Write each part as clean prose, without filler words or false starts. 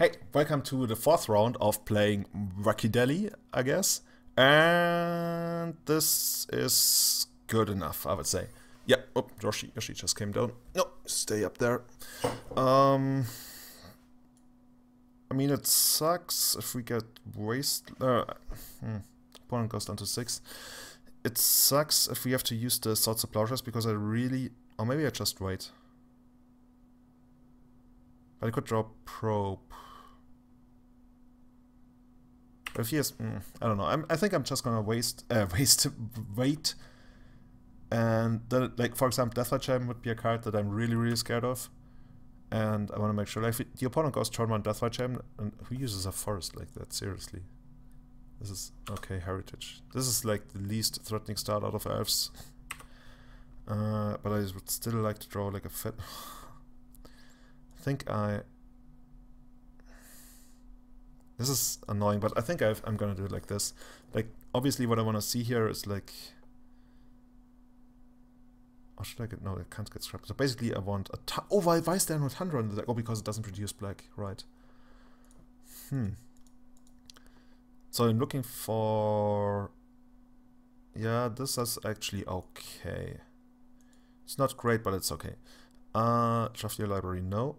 Hey, welcome to the fourth round of playing Wacky Deli, I guess. And this is good enough, I would say. Yeah, oh, Yoshi just came down. No, stay up there. I mean, it sucks if we get waste... opponent goes down to 6. It sucks if we have to use the Swords of Plowshares because I really... Or maybe I just wait. But I could draw Probe. But if he has, I don't know. I think I'm just gonna wait, and then, like, for example, Deathlight Gem would be a card that I'm really scared of, and I want to make sure. Like, if the opponent goes turn 1 Deathlight Gem, and who uses a forest like that? Seriously, this is okay. Heritage. This is like the least threatening start out of Elves. But I would still like to draw like a fit. I think This is annoying, but I think I'm gonna do it like this. Like, obviously what I want to see here is like... Or should I get... No, I can't get scrapped. So basically I want a... Oh, why is there not 100 on the deck? Oh, because it doesn't produce black, right. So I'm looking for... Yeah, this is actually okay. It's not great, but it's okay. Draft your library, no.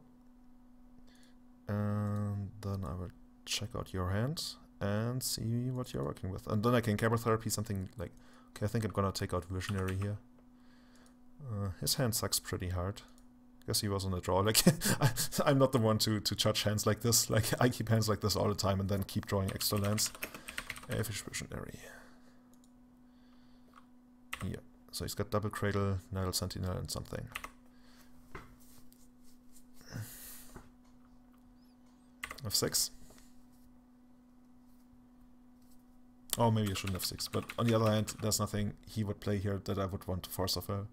And then I will check out your hand and see what you're working with. And then I can Cabal Therapy something like... Okay, I think I'm gonna take out Visionary here. His hand sucks pretty hard. Guess he was on a draw. Like, I'm not the one to judge hands like this. Like, I keep hands like this all the time and then keep drawing extra lands. Fish Visionary. Yeah, so he's got Double Cradle, Nidal Sentinel and something. F6. Oh, maybe I shouldn't have 6, but on the other hand, there's nothing he would play here that I would want to force of her.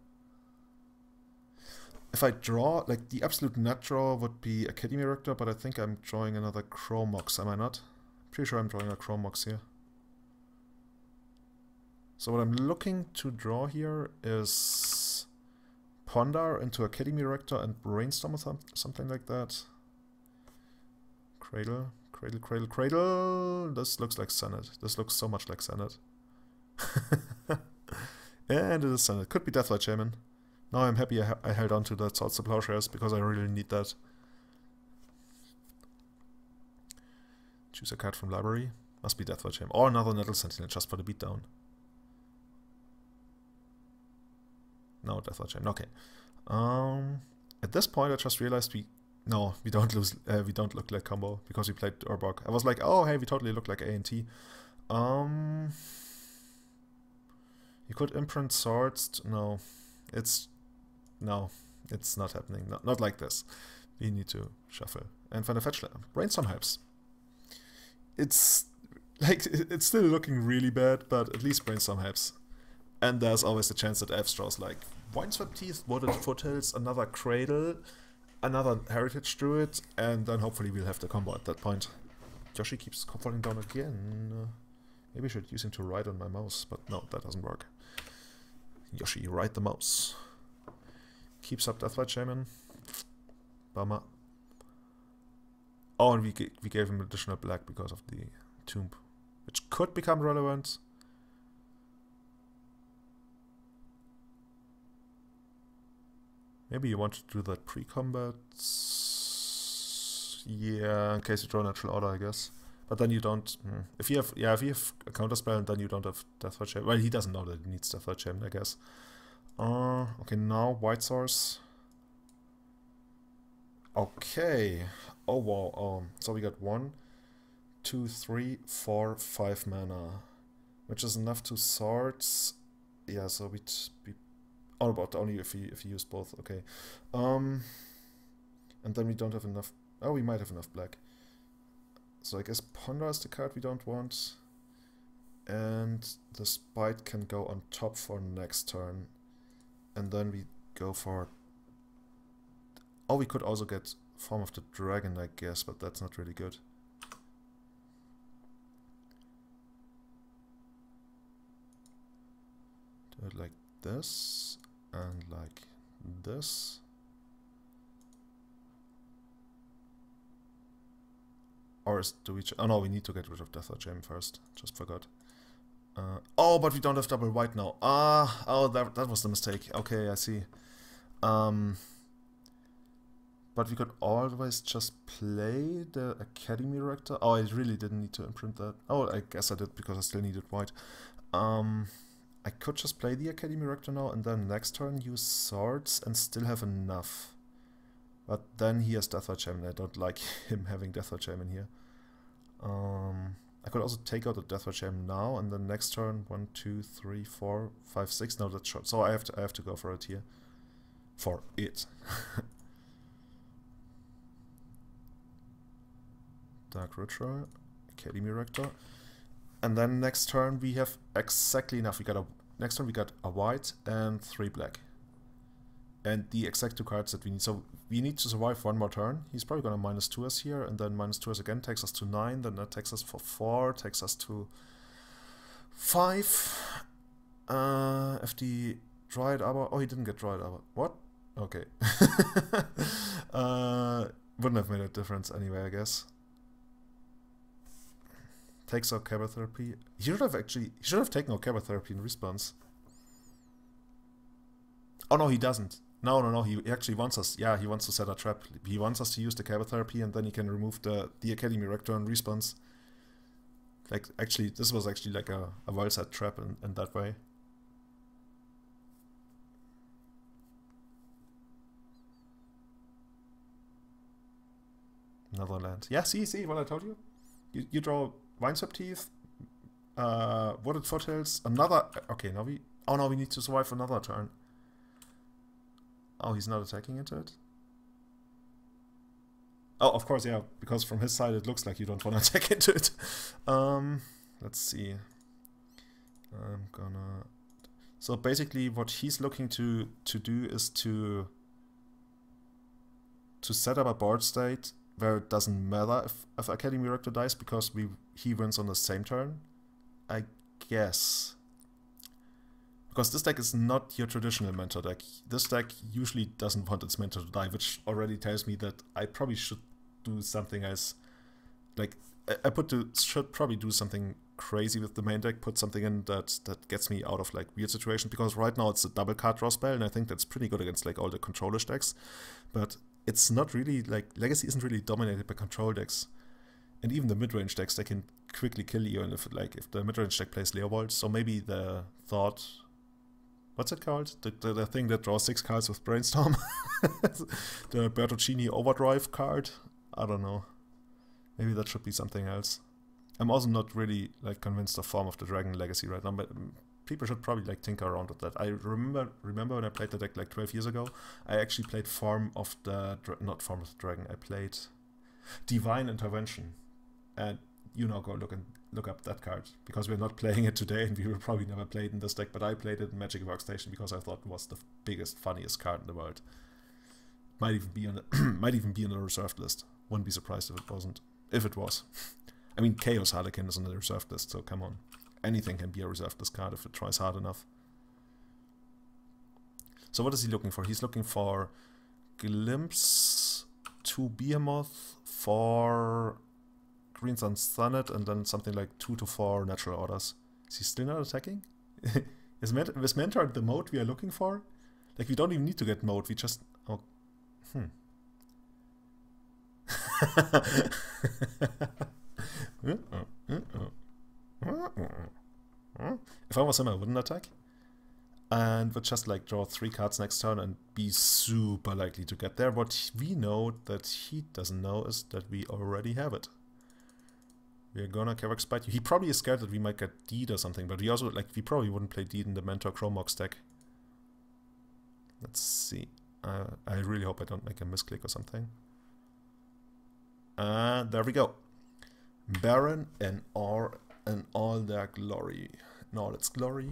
If I draw, like, the absolute nut draw would be Academy Rector, but I think I'm drawing another Chromox, am I not? Pretty sure I'm drawing a Chromox here. So what I'm looking to draw here is Ponder into Academy Rector and Brainstorm or something like that. Cradle. Cradle. This looks like Senate. This looks so much like Senate. And it is Senate. Could be Deathlight Shaman. Now I'm happy I held on to that Swords of Plowshares because I really need that. Choose a card from library. Must be Deathlight Shaman. Or another Nettle Sentinel just for the beatdown. No, Deathlight Shaman. Okay. At this point I just realized No, we don't look like combo because we played Urbok. I was like, oh hey, we totally look like A and T. You could imprint swords. No, it's not happening. Not like this. We need to shuffle and find a fetch land. Brainstorm helps. It's like it's still looking really bad, but at least Brainstorm helps. And there's always the chance that Elves draws like Windswept Teeth, Wooded Foothills, another Cradle, another Heritage Druid, and then hopefully we'll have the combo at that point. Yoshi keeps falling down again. Maybe I should use him to ride on my mouse, but no, that doesn't work. Yoshi, ride the mouse. Keeps up Deathlight Shaman. Bummer. Oh, and we gave him additional black because of the tomb, which could become relevant. Maybe you want to do that pre-combat. Yeah, in case you draw natural order, I guess. But then you don't. If you have a counter spell, then you don't have Deathlight Shaman. Well, he doesn't know that he needs Deathlight Shaman, I guess. Okay, now White Source. Okay. Oh wow. So we got 1, 2, 3, 4, 5 mana, which is enough to swords. Yeah. So we'd be. Oh, but only if you use both, okay. And then we don't have enough... Oh, we might have enough black. So I guess Ponder is the card we don't want. And the Spite can go on top for next turn. And then we go for... Oh, we could also get Form of the Dragon, I guess, but that's not really good. Do it like this. And like this. Or do we... Oh no, we need to get rid of Death Gem first. Just forgot. Oh, but we don't have double white now. Oh, that was the mistake. Okay, I see. But we could always just play the Academy Rector. Oh, I really didn't need to imprint that. Oh, I guess I did because I still needed white. I could just play the Academy Rector now and then next turn use swords and still have enough. But then he has Death Gem and I don't like him having Death Gem in here. I could also take out the Death Gem now and then next turn 1, 2, 3, 4, 5, 6. No, that's short. So I have to go for it here. For it. Dark Ritual, Academy Rector, and then next turn we have exactly enough. Next turn we got a white and 3 black, and the exact 2 cards that we need. So we need to survive 1 more turn. He's probably gonna -2 us here, and then -2 us again takes us to 9. Then that takes us for 4, takes us to 5. If the Dryad Arbor, oh, he didn't get Dryad Arbor. What? Okay. Wouldn't have made a difference anyway, I guess. Takes out Cabal Therapy. He should have taken out Cabal Therapy in response. Oh no, he doesn't. No. He actually wants us. Yeah, he wants to set a trap. He wants us to use the Cabal Therapy, and then he can remove the Academy Rector in response. Like, actually, this was actually like a well set trap in that way. Another land. Yeah, see what I told you. You draw Wineswept Teeth, Wooded Foothills, another... Okay, now we... Oh no, we need to survive another turn. Oh, he's not attacking into it? Oh, of course, yeah, because from his side it looks like you don't want to attack into it. Let's see. I'm gonna... So basically what he's looking to do is to set up a board state where it doesn't matter if Academy Rector dies because he wins on the same turn, I guess. Because this deck is not your traditional mentor deck. This deck usually doesn't want its mentor to die, which already tells me that I probably should do something as... Like, should probably do something crazy with the main deck, put something in that gets me out of like weird situations, because right now it's a double card draw spell, and I think that's pretty good against like all the controlish decks. But it's not really, like, Legacy isn't really dominated by control decks. And even the mid-range decks, they can quickly kill you, and if the mid-range deck plays Leovold, so maybe the thought... What's it called? The thing that draws 6 cards with Brainstorm? The Bertocchini Overdrive card? I don't know. Maybe that should be something else. I'm also not really like convinced of Form of the Dragon Legacy right now, but people should probably like tinker around with that. I remember when I played the deck like 12 years ago, I actually played Form of the... not Form of the Dragon, I played Divine Intervention. And you know, go look up that card, because we're not playing it today and we will probably never play it in this deck, but I played it in Magic Workstation because I thought it was the biggest, funniest card in the world. Might even be on the might even be on the reserved list. Wouldn't be surprised if it wasn't. If it was. I mean, Chaos Harlequin is on the reserved list, so come on. Anything can be a reserved list card if it tries hard enough. So what is he looking for? He's looking for Glimpse, 2 Behemoth, 4 Green Sun Sunnet, and then something like 2 to 4 Natural Orders. Is he still not attacking? Is Mentor the mode we are looking for? Like, we don't even need to get mode, we just... Oh. If I was him, I wouldn't attack. And would just like draw 3 cards next turn and be super likely to get there. What we know that he doesn't know is that we already have it. We're gonna Kevak Spite you. He probably is scared that we might get Deed or something, but we also, like, we probably wouldn't play Deed in the Mentor Chromox deck. Let's see. I really hope I don't make a misclick or something. And there we go. Baron and all their glory. In all its glory.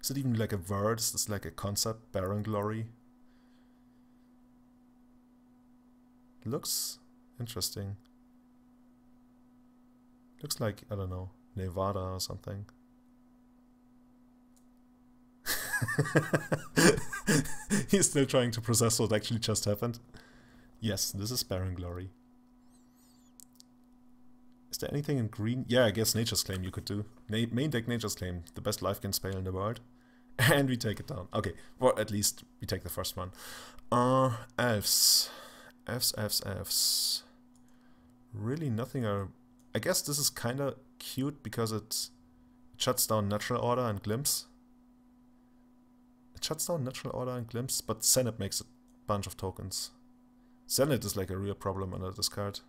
Is it even like a word? Is this like a concept? Baron glory? Looks interesting. Looks like, I don't know, Nevada or something. He's still trying to process what actually just happened. Yes, this is Baron Glory. Is there anything in green? Yeah, I guess Nature's Claim you could do. Main deck Nature's Claim, the best life gain spell in the world. And we take it down. Okay, well, at least we take the first one. Elves. Elves. Really nothing. I guess this is kind of cute because it shuts down Natural Order and Glimpse. It shuts down Natural Order and Glimpse, but Senate makes a bunch of tokens. Senate is like a real problem under this card.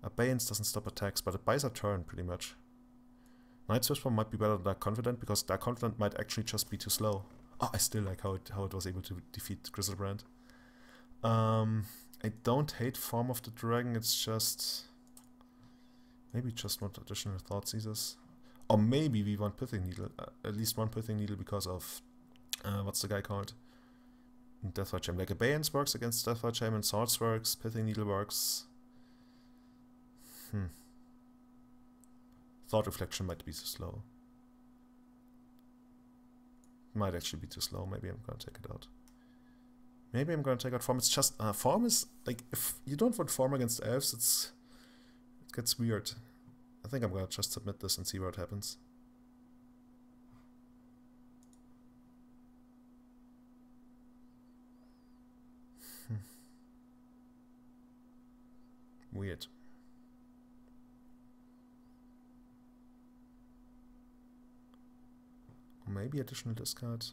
Abeyance doesn't stop attacks, but it buys a turn pretty much. Night Whisper might be better than Dark Confident, because Dark Confident might actually just be too slow. Oh, I still like how it was able to defeat Griselbrand. I don't hate Form of the Dragon, it's just... Maybe just want additional Thought Seizures. Or maybe we want Pithing Needle, at least one Pithing Needle because of... what's the guy called? Deathfire Chain. Like Abeyance works against Deathfire Chain, and Swords works, Pithing Needle works. Thought Reflection might be too slow. Might actually be too slow. Maybe I'm gonna take it out. Maybe I'm gonna take out Form. It's just Form is like, if you don't want Form against Elves, it gets weird. I think I'm gonna just submit this and see what happens. Weird. Maybe additional discard.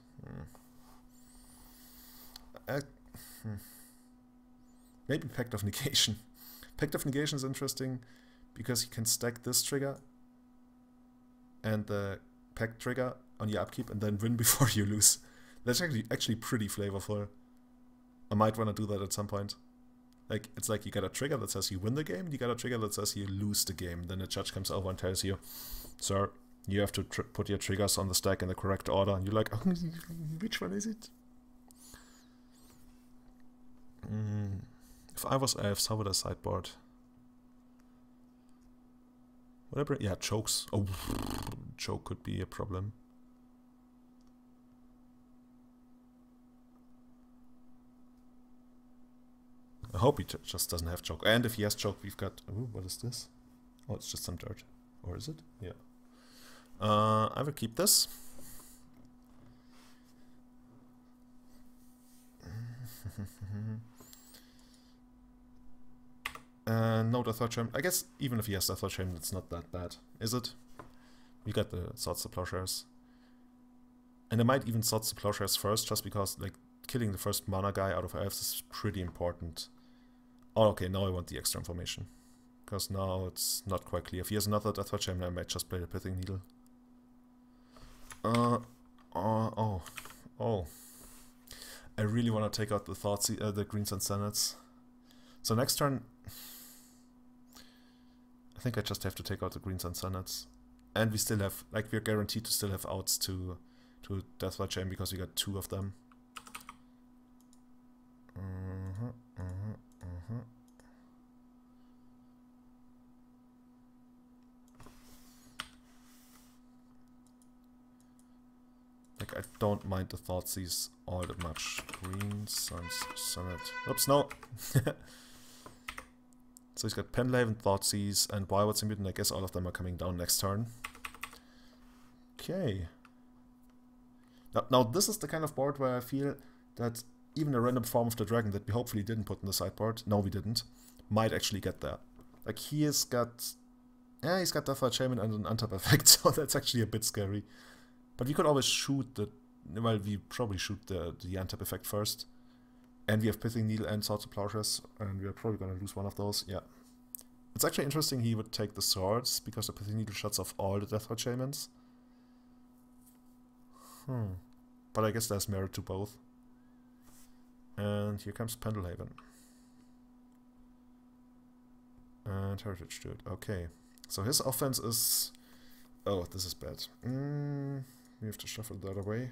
Maybe Pact of Negation. Pact of Negation is interesting because you can stack this trigger and the Pact trigger on your upkeep and then win before you lose. That's actually pretty flavorful. I might want to do that at some point. Like, it's like you got a trigger that says you win the game, and you got a trigger that says you lose the game. Then the judge comes over and tells you, sir, you have to put your triggers on the stack in the correct order. And you're like, oh, which one is it? If I was Elves, how would I sideboard? Whatever. Yeah, chokes. Oh, choke could be a problem. I hope he just doesn't have choke. And if he has choke, we've got... Ooh, what is this? Oh, it's just some dirt. Or is it? Yeah. I will keep this. No Deathwatch Chain. I guess even if he has Deathwatch Chain, it's not that bad, is it? We got the Swords to Plowshares. And I might even Swords to Plowshares first, just because like killing the first mana guy out of Elves is pretty important. Oh, okay, now I want the extra information. Because now it's not quite clear. If he has another Deathwatch Chain, I might just play the Pithing Needle. I really want to take out the Greens and Senates. So next turn, I think I just have to take out the Greens and Senates. And we still have, like, we're guaranteed to still have outs to Deathwatch Chain because we got 2 of them. Like, I don't mind the Thoughtseize all that much. Green, Sonnet. Oops, no! So he's got Penlaven, Thoughtseize, and Wildwood's Mutant. I guess all of them are coming down next turn. Okay. Now this is the kind of board where I feel that even a random Form of the Dragon that we hopefully didn't put in the sideboard, no we didn't, might actually get there. Like, he has got... Yeah, he's got Deathfire Shaman and an untap effect, so that's actually a bit scary. But we could always shoot the... Well, we probably shoot the untap effect first. And we have Pithing Needle and Swords to Plowshares, and we're probably going to lose one of those, yeah. It's actually interesting he would take the Swords, because the Pithing Needle shuts off all the Deathwatch Shamans. But I guess there's merit to both. And here comes Pendelhaven. And Heritage Steward, okay. So his offense is... Oh, this is bad. We have to shuffle that away.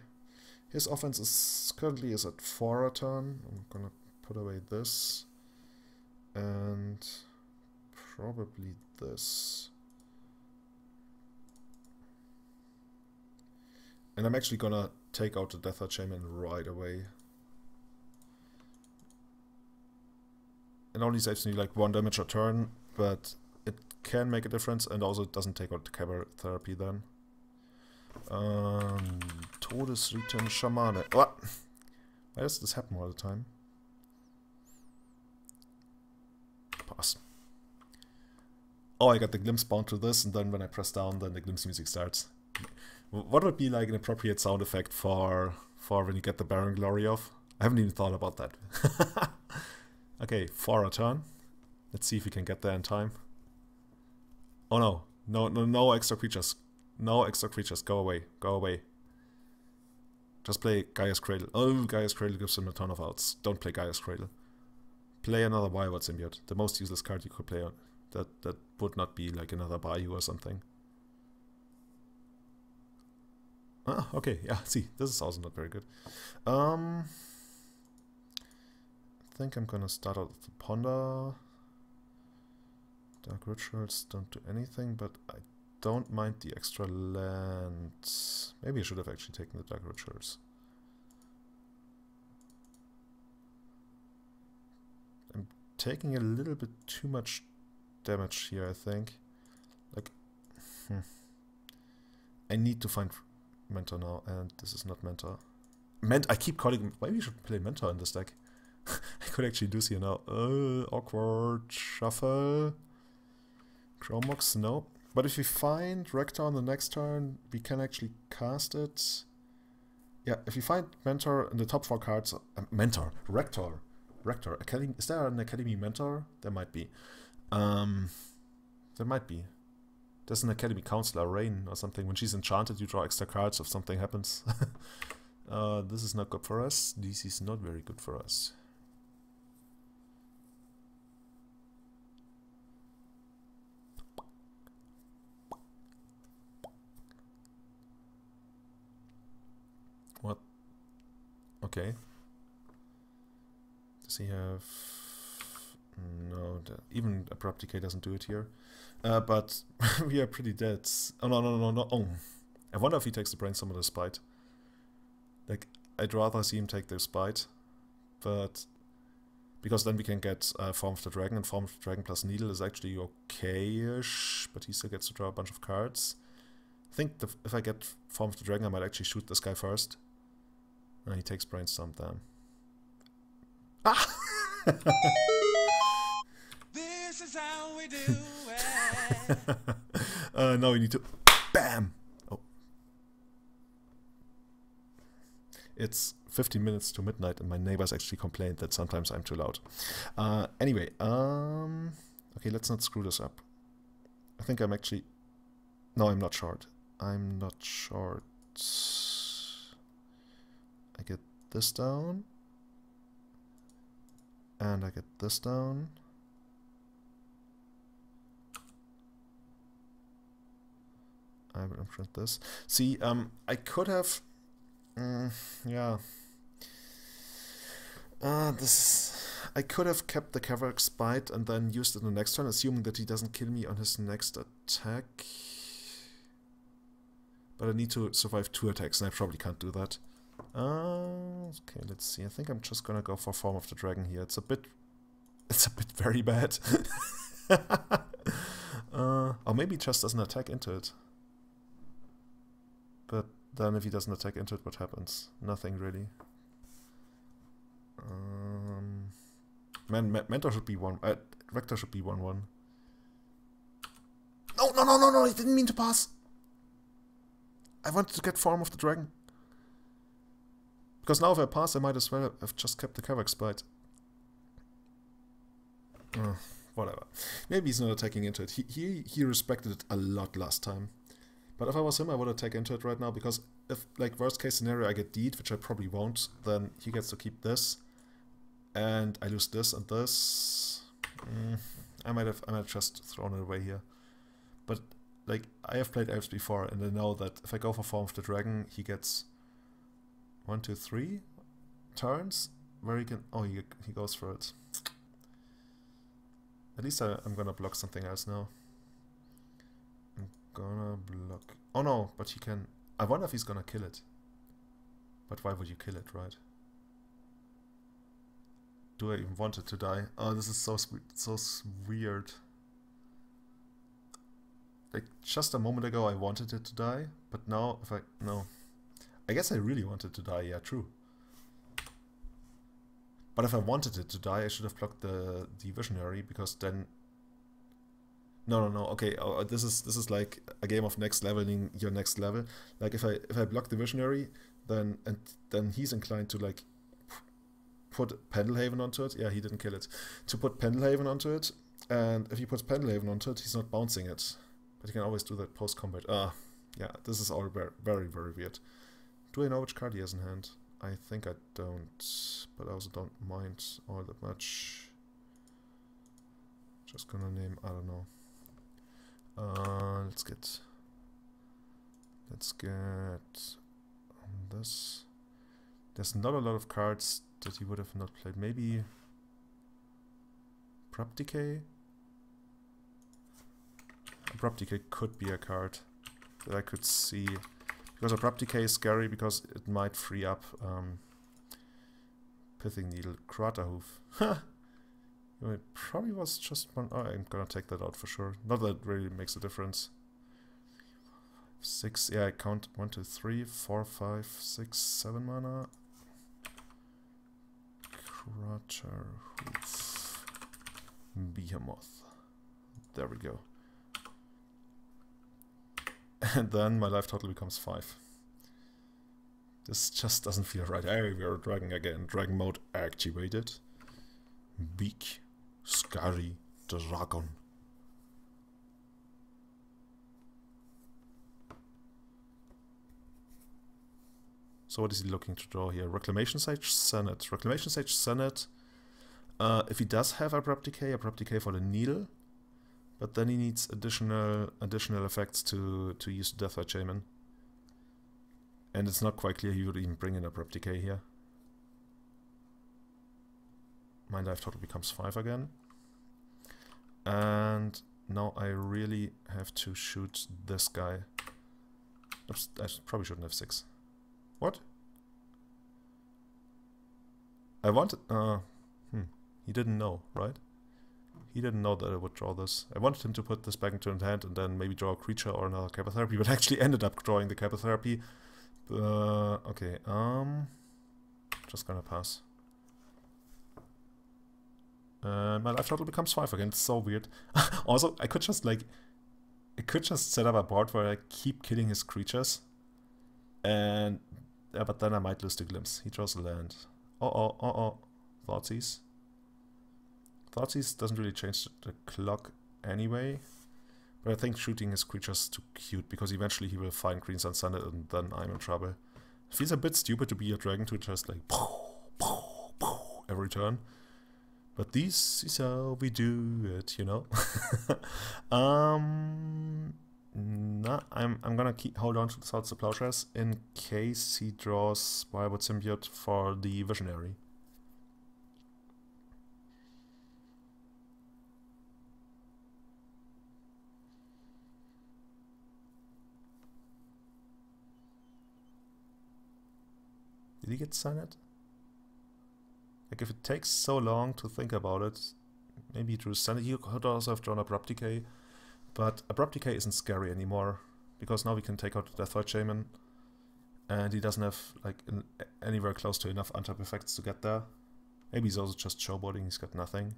His offense is currently at 4 a turn. I'm gonna put away this. And probably this. And I'm actually gonna take out the Deathwatch Shaman right away. It only saves me like 1 damage a turn, but it can make a difference, and also it doesn't take out the cover therapy then. Todesritter Schamane. What? Why does this happen all the time? Pass. Oh, I got the glimpse bound to this, and then when I press down, then the glimpse music starts. What would be like an appropriate sound effect for when you get the Baron Glory off? I haven't even thought about that. Okay, for a turn. Let's see if we can get there in time. Oh no. No extra creatures. No extra creatures. Go away. Go away. Just play Gaia's Cradle. Oh, Gaia's Cradle gives him a ton of outs. Don't play Gaia's Cradle. Play another Wild Symbiote. The most useless card you could play on. That would not be like another Bayou or something. Ah, okay, yeah, see, this is also not very good. I think I'm gonna start out with the Ponder. Dark Rituals don't do anything, but I don't mind the extra land. Maybe I should have actually taken the Dark Rituals. I'm taking a little bit too much damage here, I think. Like, I need to find Mentor now, and this is not Mentor. I keep calling him. Maybe you should play Mentor in this deck. I could actually do so now. Awkward shuffle. Chromox, no. But if we find Rector on the next turn, we can actually cast it. Yeah, if you find Mentor in the top 4 cards, Mentor, Rector, Academy. Is there an Academy Mentor? There might be. There might be. There's an Academy Counselor, Rain, or something. When she's enchanted, you draw extra cards if something happens. This is not good for us. This is not very good for us. What? Okay. Does he have... No, even Abrupt Decay doesn't do it here. But we are pretty dead. Oh, no. Oh. I wonder if he takes the Brainstorm or the Spite. Like, I'd rather see him take the Spite. But... Because then we can get Form of the Dragon, and Form of the Dragon plus Needle is actually okay-ish. But he still gets to draw a bunch of cards. I think if I get Form of the Dragon, I might actually shoot this guy first. And he takes Brainstorm then. Ah! This is how we do it. Now we need to... BAM! Oh. It's 15 minutes to midnight and my neighbors actually complained that sometimes I'm too loud. Anyway, okay, let's not screw this up. I think I'm actually... No, I'm not short. I'm not short. I get this down. And I get this down. I will imprint this. See, I could have... yeah. I could have kept the Cavalier Spite and then used it in the next turn, assuming that he doesn't kill me on his next attack. But I need to survive 2 attacks, and I probably can't do that. Okay, let's see. I think I'm just gonna go for Form of the Dragon here. It's a bit very bad. Or maybe he just doesn't attack into it. But then if he doesn't attack into it, what happens? Nothing really. Mentor should be 1. Rector should be 1/1. No! I didn't mean to pass. I wanted to get Form of the Dragon. Because now if I pass, I might as well have just kept the Cavalier Spite. Whatever. Maybe he's not attacking into it. He respected it a lot last time. But if I was him, I would attack into it right now, because if, like, worst case scenario, I get Deed, which I probably won't, then he gets to keep this. And I lose this and this. I might have just thrown it away here. But, like, I have played Elves before, and I know that if I go for Form of the Dragon, he gets 1, 2, 3 turns where he can... Oh, he goes for it. At least I'm gonna block something else now. I'm gonna block... Oh no, but he can... I wonder if he's gonna kill it. But why would you kill it, right? Do I even want it to die? Oh, this is so weird. like just a moment ago I wanted it to die, but now if I... No. I guess I really wanted to die, yeah, true. But if I wanted it to die, I should have blocked the Visionary, because then... No, okay, this is like a game of next leveling your next level. Like if I block the Visionary, then he's inclined to like put Pendelhaven onto it. Yeah, he didn't kill it. To put Pendelhaven onto it, and if he puts Pendelhaven onto it, he's not bouncing it. But you can always do that post-combat. Yeah, this is all very, very, very weird. Do I know which card he has in hand? I think I don't, but I also don't mind all that much. Just gonna name, I don't know. Let's get on this. There's not a lot of cards that he would have not played. Maybe Abrupt Decay? Abrupt Decay could be a card that I could see. Because Abrupt Decay is scary because it might free up Pithing Needle. Kraterhoof. Ha! It probably was just one. Oh, I'm gonna take that out for sure. Not that it really makes a difference. 6, yeah, I count 1, 2, 3, 4, 5, 6, 7 mana. Kraterhoof. Behemoth. There we go. And then my life total becomes 5. This just doesn't feel right. Hey, we are dragon again. Dragon mode activated. Big, scary dragon. So what is he looking to draw here? Reclamation Sage Senate. Reclamation Sage Senate. If he does have Abrupt Decay for the needle. But then he needs additional effects to use Deathwatch Shaman. And it's not quite clear he would even bring in Abrupt Decay here. My life total becomes 5 again. And now I really have to shoot this guy. Oops, I probably shouldn't have 6. What? I wanted... he didn't know, right? He didn't know that I would draw this. I wanted him to put this back into his hand and then maybe draw a creature or another Kappa Therapy, but actually ended up drawing the Kappa Therapy. Okay, just gonna pass. My life total becomes 5 again. It's so weird. Also, I could just set up a board where I keep killing his creatures, and but then I might lose the glimpse. He draws a land. Thoughtseize. Thoughtseize doesn't really change the clock anyway, but I think shooting his creatures too cute because eventually he will find Green Sun Sunnet and then I'm in trouble. It feels a bit stupid to be a dragon to just like every turn. But this is how we do it, you know. Nah, I'm gonna hold on to the Swords to Plowshares in case he draws Wirewood Symbiote for the Visionary. Did he get Sunnet? Like, if it takes so long to think about it, maybe he drew Sunnet. He could also have drawn Abrupt Decay, but Abrupt Decay isn't scary anymore, because now we can take out the Deathwatch Shaman, and he doesn't have, like, anywhere close to enough untap effects to get there. Maybe he's also just showboarding, he's got nothing.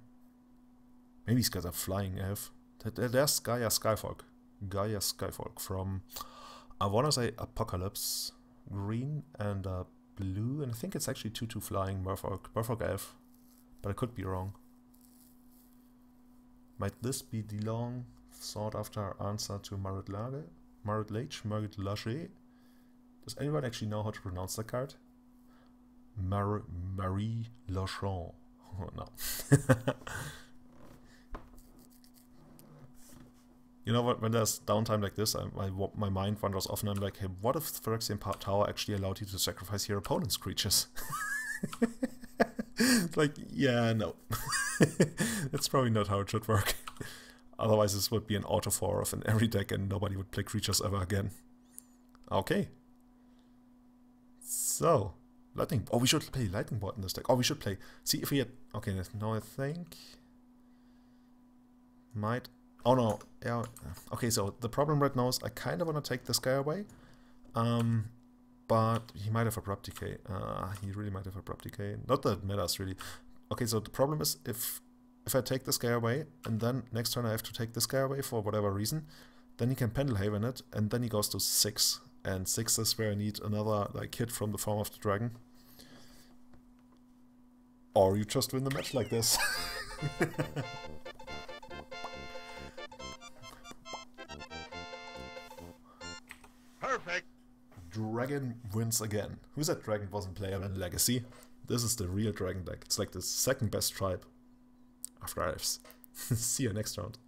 Maybe he's got a flying elf. There's Gaia Skyfolk. Gaia Skyfolk from, I wanna say Apocalypse. Green and blue, and I think it's actually 2/2 flying Merfolk Elf, but I could be wrong. Might this be the long sought after answer to Marit Lage? Does anyone actually know how to pronounce that card? Marie Lachon. Oh no. You know what, when there's downtime like this, my mind wanders off and I'm like, hey, what if Phyrexian Tower actually allowed you to sacrifice your opponent's creatures? It's like, yeah, no. That's probably not how it should work. Otherwise this would be an auto 4 in every deck and nobody would play creatures ever again. Okay. So, Lightning... Oh, we should play Lightning Bolt in this deck. Oh, we should play... See if we had... Okay, now I think... Might... Oh no, yeah. Okay, so the problem right now is I kind of want to take this guy away. But he might have Abrupt Decay. He really might have Abrupt Decay. Not that it matters, really. Okay, so the problem is if I take this guy away, and then next turn I have to take this guy away for whatever reason, then he can Pendelhaven it, and then he goes to 6. And 6 is where I need another like hit from the Form of the Dragon. Or you just win the match like this. Perfect. Dragon wins again. Who said Dragon wasn't player in Legacy? This is the real Dragon deck. It's like the second best tribe after Elves. See you next round.